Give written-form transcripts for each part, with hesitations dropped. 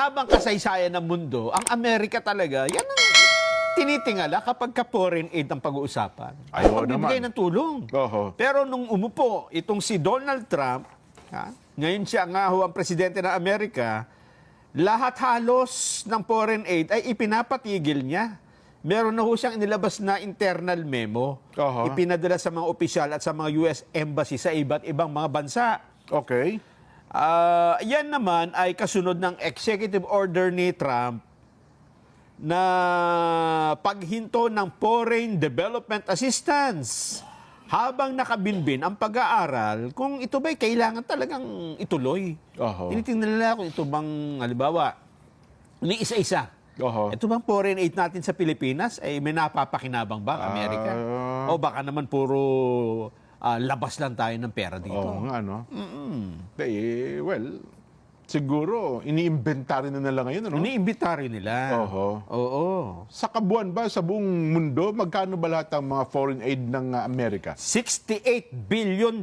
mahabang kasaysayan ng mundo, ang Amerika talaga, yan ang tinitingala kapag ka foreign aid ang pag-uusapan. Ayaw Pagbibigay naman. ng tulong. Oho. Pero nung umupo itong si Donald Trump, ngayon siya nga ho ang presidente ng Amerika, lahat halos ng foreign aid ay ipinapatigil niya. Meron na ho siyang inilabas na internal memo. Oho. Ipinadala sa mga opisyal at sa mga US Embassy sa iba't ibang mga bansa. Okay. Yan naman ay kasunod ng executive order ni Trump na paghinto ng foreign development assistance habang nakabinbin ang pag-aaral kung ito ba'y kailangan talagang ituloy. Oho. Tinitingnan nila kung ito bang, halimbawa, ni isa-isa. Oho. Ito bang foreign aid natin sa Pilipinas ay may napapakinabang ba ang Amerika? O baka naman puro labas lang tayo ng pera dito. Oo nga, no? Well, siguro, iniimbentary na nila ngayon, ano? Iniimbitary nila. Oho. Oo. Sa kabuuan ba, sa buong mundo, magkano ba lahat ang mga foreign aid ng Amerika? $68 billion.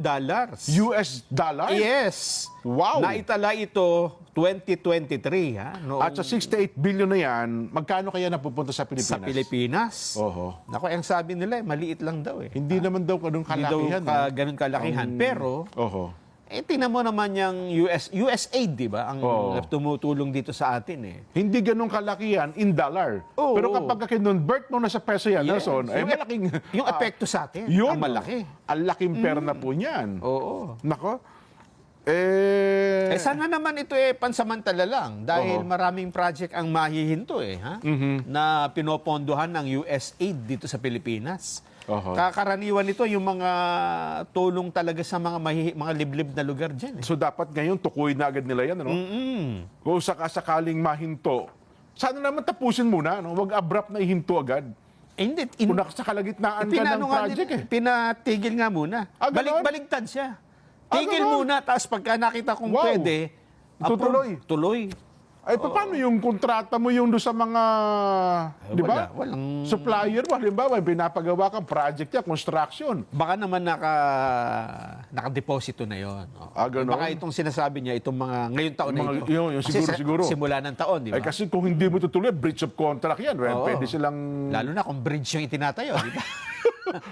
US dollar? Yes. Wow! Naitala ito 2023. Noong At sa 68 billion na yan, magkano kaya napupunta sa Pilipinas? sa Pilipinas. Oho. Naku, ang sabi nila, maliit lang daw eh. Hindi naman daw ganun Hindi daw kalakihan. ganun kalakihan. Pero, Oho. tingnan mo naman yung USAID, di ba? Ang Oo. tumutulong dito sa atin eh. Hindi ganun kalakihan in dollar. Oo. Pero kapag kinonvert mo na sa peso yan, Yes. Nelson, ay Yung malaking... Yung epekto sa atin, yun, ang malaki. Ang laking pera na po niyan. Oo. Nako. Sana naman ito pansamantala lang dahil Oo. maraming project ang mahihinto na pinopondohan ng USAID dito sa Pilipinas. Oho. Kakaraniwan nito yung mga tulong talaga sa mga liblib na lugar dyan. So dapat ngayon tukuyin na agad nila yan, ano? Kung sakaling mahinto, sana naman tapusin muna, no? Huwag abrupt na ihinto agad. Hindi. Kung sa kalagitnaan ka ng project Pinatigil nga muna. Ganon? Baligtad siya. Tigil Ganon? muna, tapos pagka nakita kong Wow. pwede, Tutuloy. tuloy. Ay, paano yung kontrata mo yung doon sa mga, di ba? Walang... Supplier mo, halimbawa, pinapagawa kang project yan, construction. Baka naman nakadeposito na yon. Ganon? Baka itong sinasabi niya, itong mga ngayong taon na Mga- ito. yung Kasi siguro. Simula ng taon, di ba? Ay, kasi kung hindi mo tutuloy, breach of contract yan. Right? Oo. Pwede silang, Lalo na kung bridge yung itinatayo, di ba?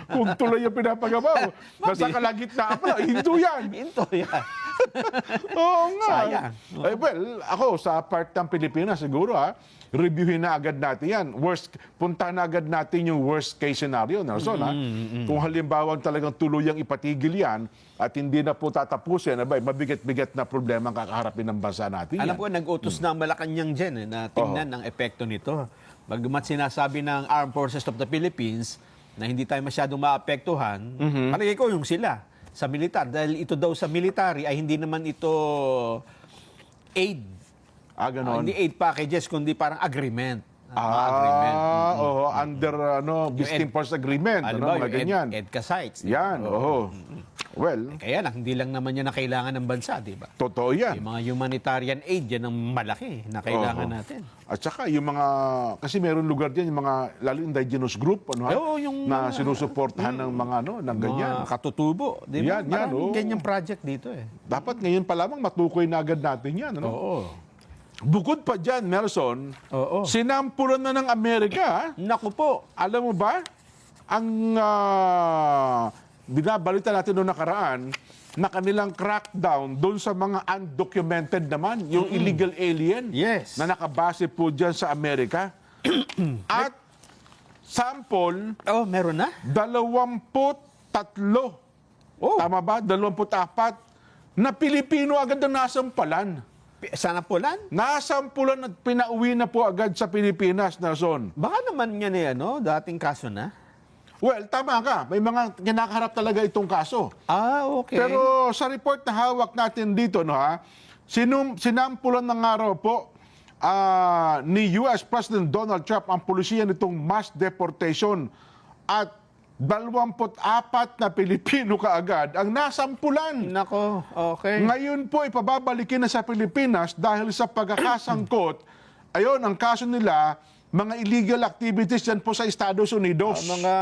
kung tuloy yung pinapagawa mo, nasa kalagitnaan pa, hinto yan. Ito yan. Oo nga. Sayang. Eh, well, ako sa part ng Pilipinas siguro reviewin na agad natin yan. Punta na agad natin yung worst case scenario, Nelson. Kung halimbawa talagang tuluyang ipatigil yan at hindi na po tatapusin, mabigat-bigat na problema ang kakaharapin ng bansa natin. Alam yan. ko, nag-utos na ang Malacanang dyan na tingnan ang epekto nito. Bagamat sinasabi ng Armed Forces of the Philippines na hindi tayo masyadong maapektuhan, palagay ko yung sila sa militar. Dahil ito daw sa military ay hindi naman ito aid. Ganon. Hindi aid packages, kundi parang agreement. Mga agreement. Under Visiting Force Agreement, Halimbawa, mga ganyan. yung EDCA sites. Yan, Well, Kaya lang, hindi lang naman yan ang kailangan ng bansa, di ba? totoo yan. Yung mga humanitarian aid, yan ang malaki na kailangan natin. At saka yung mga, kasi meron lugar diyan yung mga, lalo indigenous group, yung na sinusuportahan ng mga, ng ganyan. Mga katutubo, di ba? Yan, Maraming ganyang project dito eh. Dapat ngayon pa lamang matukoy na agad natin yan. Oo. Bukod pa dyan, Nelson, Oo. sinampulan na ng Amerika, Naku po. alam mo ba, ang binabalita natin noong nakaraan, na kanilang crackdown doon sa mga undocumented naman, yung illegal alien Yes. na nakabase po dyan sa Amerika. At sample, Oh, meron na? 23. Oh. Tama ba? 24 na Pilipino agad ang nasampalan. Sana pulan? Nasampulan at pinauwi na po agad sa Pilipinas, Nelson. Baka naman yan dating kaso na. Well, tama ka. May mga kinakaharap talaga itong kaso. Okay. Pero sa report na hawak natin dito, sinampulan ng araw po ni US President Donald Trump ang pulisiya nitong mass deportation at 24 na Pilipino kaagad ang nasampulan. Nako, okay. Ngayon po ipababalikin na sa Pilipinas dahil sa pagkakasangkot. Ayon, ang kaso nila, mga illegal activities yan po sa Estados Unidos. Mga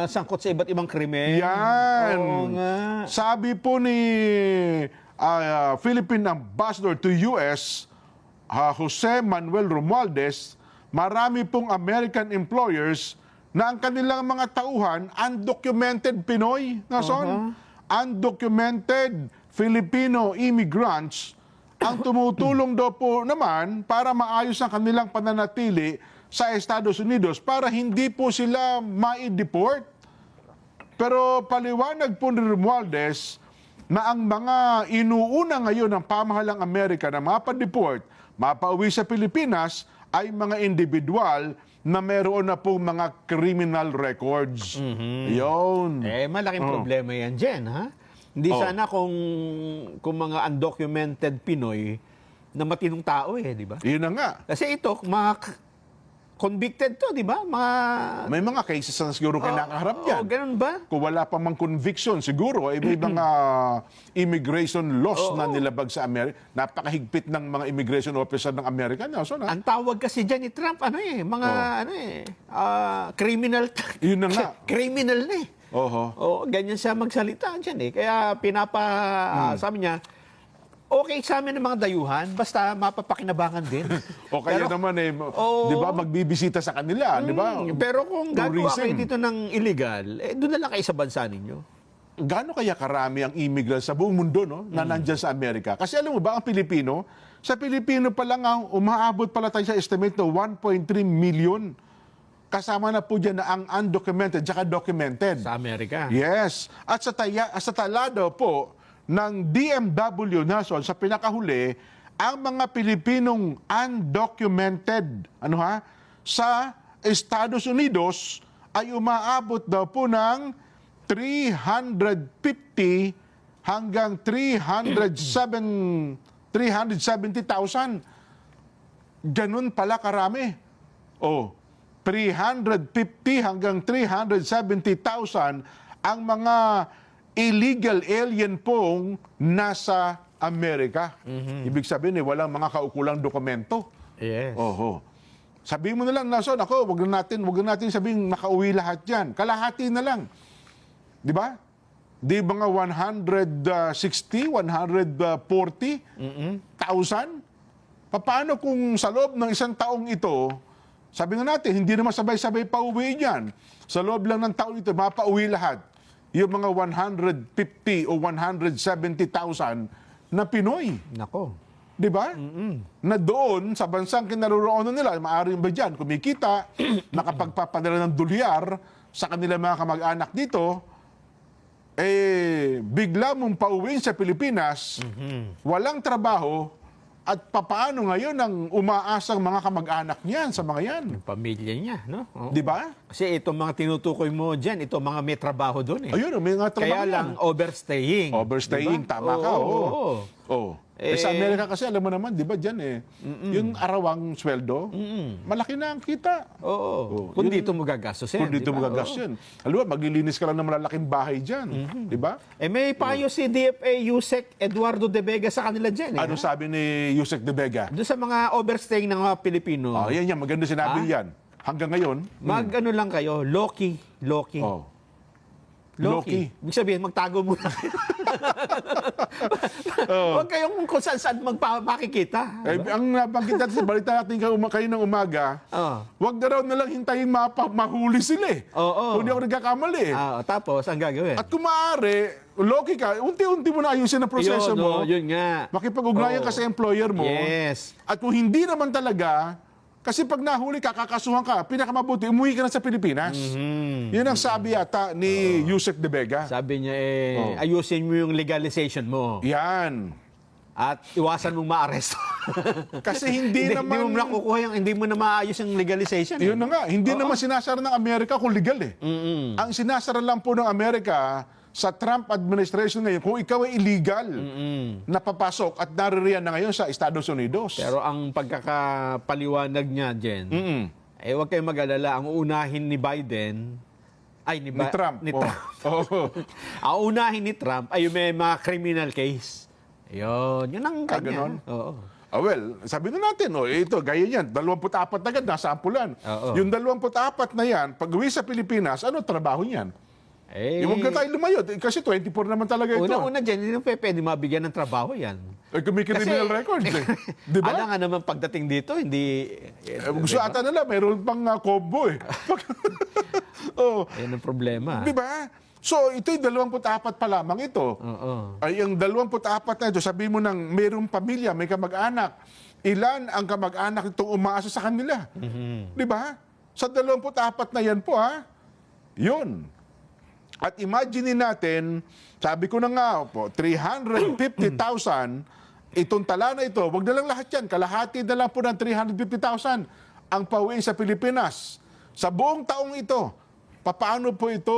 sangkot sa iba't ibang krimen. Yan. Oo nga. Sabi po ni Philippine Ambassador to US, Jose Manuel Romualdez, marami pong American employers na ang kanilang mga tauhan, undocumented Pinoy, nason? Undocumented Filipino immigrants, ang tumutulong daw po naman para maayos ang kanilang pananatili sa Estados Unidos para hindi po sila ma-deport. Pero paliwanag po ni Romualdez na ang mga inuuna ngayon ng pamahalang Amerika na mapa-deport, mapauwi sa Pilipinas ay mga individual na meron na pong mga criminal records. Yun. Malaking problema yan dyan, ha? Hindi sana kung mga undocumented Pinoy na matinong tao di ba? Yun na nga. Kasi ito, mga convicted to, di ba? May mga cases na siguro kinakaharap yan. Ganun ba? Kung wala pa mang conviction, siguro, may mga immigration laws na nilabag sa Amerika. Napakahigpit ng mga immigration officer ng Amerika. Ang tawag kasi dyan ni Trump, criminal. Yun na nga. Criminal na ganyan siya magsalita dyan Kaya sabi niya, okay sa amin ng mga dayuhan, basta mapapakinabangan din. O kaya naman di ba, magbibisita sa kanila, di ba? Pero kung gagawa Tourism. kayo dito ng illegal, doon na lang kayo sa bansa ninyo. Gaano kaya karami ang immigrants sa buong mundo na nandyan sa Amerika? Kasi alam mo ba, ang Pilipino, sa Pilipino pa lang umaabot pala tayo sa estimate na 1.3 million. Kasama na po dyan na ang undocumented at documented. Sa Amerika. Yes. At sa tala daw po ng DMW Nason, sa pinakahuli, ang mga Pilipinong undocumented sa Estados Unidos ay umaabot daw po ng 350 hanggang 370,000. Ganun pala karami. 350 hanggang 370,000 ang mga illegal alien pong nasa Amerika. Ibig sabihin, walang mga kaukulang dokumento. Yes. Sabihin mo na lang, Nason, wag na natin sabihin makauwi lahat yan. Kalahati na lang. Di ba? Di mga 160, 140,000? Paano kung sa loob ng isang taong ito, sabi nga natin, hindi naman sabay-sabay pauwi dyan. Sa loob lang ng taon ito, mapauwi lahat. Yung mga 150 o 170,000 na Pinoy. Nako. Di ba? Na doon, sa bansang kinaroroonan nila, maaaring ba dyan, kumikita, nakapagpapadala ng dolyar sa kanilang mga kamag-anak dito, bigla mong pauwiin sa Pilipinas, walang trabaho, at papaano ngayon ang umaasang mga kamag-anak niyan sa mga yan? Yung pamilya niya, no? Di ba? Kasi itong mga tinutukoy mo dyan, ito mga may trabaho doon Ayun, may nga trabaho Kaya lang, overstaying. Overstaying, diba? tama ka. Sa Amerika kasi, alam mo naman, di ba dyan yung arawang sweldo, malaki na ang kita. Kung dito mo gagastusin. Kung dito mo gagastos yan. Alam mo, maglilinis ka lang ng malalaking bahay dyan. Di ba? May payo si DFA Yusek Eduardo de Vega sa kanila dyan. Ano sabi ni Yusek de Vega? Doon sa mga overstaying ng mga Pilipino. Yan, maganda sinabi yan. Hanggang ngayon. Mag-ano lang kayo, Loki. Loki. Ibig sabihin, magtago muna. Huwag kayong kung saan-saan makikita. Ang nabanggit natin sa balita natin kayo ng umaga, huwag na raw nalang hintayin mahuli sila Kung di ako nagkakamali Tapos, ang gagawin? At kung maaari, Loki ka, unti-unti mo na ayusin ang proseso mo. Yun nga. Makipag-ugnayan ka sa employer mo. Yes. At kung hindi naman talaga, kasi pag nahuli ka, kakasuhan ka, pinakamabuti, umuwi ka na sa Pilipinas. Yun ang sabi yata ni Yusek de Vega. Sabi niya ayusin mo yung legalization mo. Yan. At iwasan mong maaresto. Kasi hindi naman... Hindi mo nakukuha hindi mo na maayos yung legalization. Yun na nga. Hindi naman sinasara ng Amerika kung legal Ang sinasara lang po ng Amerika sa Trump administration ngayon, kung ikaw ay illegal na papasok at naririyan na ngayon sa Estados Unidos. Pero ang pagkakapaliwanag niya, Jen, huwag kayong mag-alala. Ang unahin ni Biden, ni Trump. Ang unahin ni Trump ay yung may mga criminal case. Yun ang kanya. Sabi na natin, ito, gaya yan, 24 agad, nasampulan. Yung 24 na yan, pag uwi sa Pilipinas, ano trabaho niyan? Huwag na tayo lumayo. Kasi 24 naman talaga ito. Una-una dyan, hindi na pwede mabigyan ng trabaho yan. Kung may criminal records eh. Di ba? Alam nga naman pagdating dito, hindi... Gusto ata nila, mayroon pang combo eh. Oh, Yan ang problema. di ba? So, ito'y 24 pa lamang ito. Oo. Ay, ang 24 na ito, sabi mo ng mayroong pamilya, may kamag-anak. Ilan ang kamag-anak itong umaasa sa kanila? Di ba? Sa 24 na yan po, ha? Yun. At imagine natin, sabi ko na nga po, 350,000, itong tala na ito, wag na lang lahat yan, kalahati na lang po ng 350,000 ang pauwi sa Pilipinas. Sa buong taong ito, paano po ito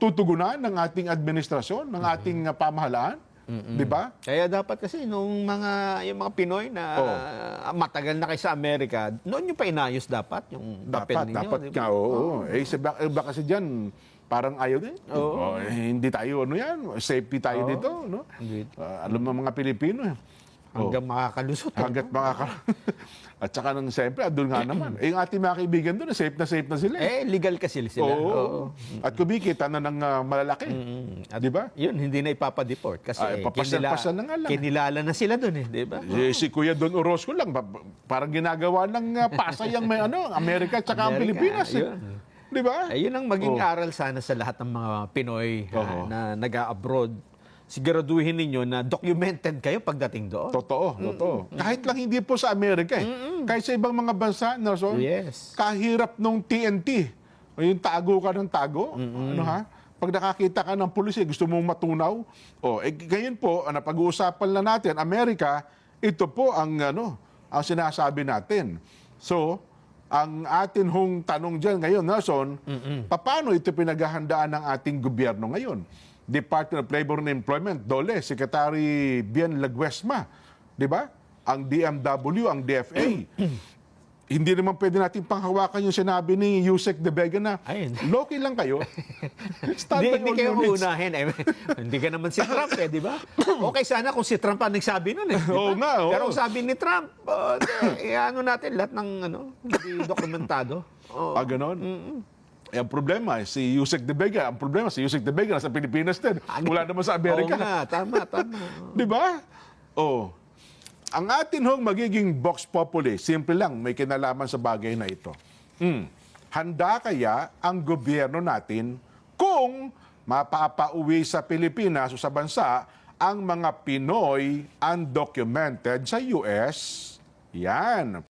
tutugunan ng ating administrasyon, ng ating pamahalaan? Di ba? Kaya dapat kasi yung mga Pinoy na matagal na kayo sa Amerika, noon nyo pa inayos dapat yung papel ninyo. Dapat di ba? nga, oo. Eh, iba kasi dyan, parang ayaw din. Oh, hindi tayo, safety tayo dito, no? Alam mo mga Pilipino, Hanggang makakalusot. hanggat At saka nang siyempre, doon nga naman. Yung ating mga kaibigan doon, safe na sila. Legal kasi sila. Oo. At kumikita na ng malalaki. At Di ba? Yun, hindi na ipapa-deport kasi papasal na nga lang. kinilala na sila doon di ba? Si Kuya Don Orozco lang, parang ginagawa ng Pasay ang may Amerika at saka ang Pilipinas. Yun. Di ba? Yun ang maging aral sana sa lahat ng mga Pinoy na nag-abroad. Siguraduhin ninyo na documented kayo pagdating doon. Totoo. Kahit lang hindi po sa Amerika Kahit sa ibang mga bansa, Nelson, Yes. kahirap nung TNT. O yung tago ka ng tago. Ano ha? Pag nakakita ka ng pulis, gusto mong matunaw. Ngayon po, pag-uusapan na natin, Amerika, ito po ang sinasabi natin. So, ang atin hong tanong dyan ngayon, Nelson, paano ito pinaghahandaan ng ating gobyerno ngayon? Department of Labor and Employment, DOLE, Secretary Bien Laguesma, di ba? Ang DMW, ang DFA. Hindi naman pwede natin panghawakan yung sinabi ni Yusek De Vega na loki lang kayo. Stand by Hindi all kayo units. uunahin. Hindi ka naman si Trump di ba? Okay sana kung si Trump ang nagsabi nun di ba? Oo nga, oo. Pero kung sabi ni Trump, natin lahat ng hindi dokumentado. Ganon? Ang problema, si Yusek De Vega, nasa Pilipinas din. Wala naman sa Amerika. Oo nga, tama. Di ba? Ang atin hong magiging Vox Populi, simple lang, may kinalaman sa bagay na ito. Handa kaya ang gobyerno natin kung mapapauwi sa Pilipinas o sa bansa ang mga Pinoy undocumented sa US? Yan.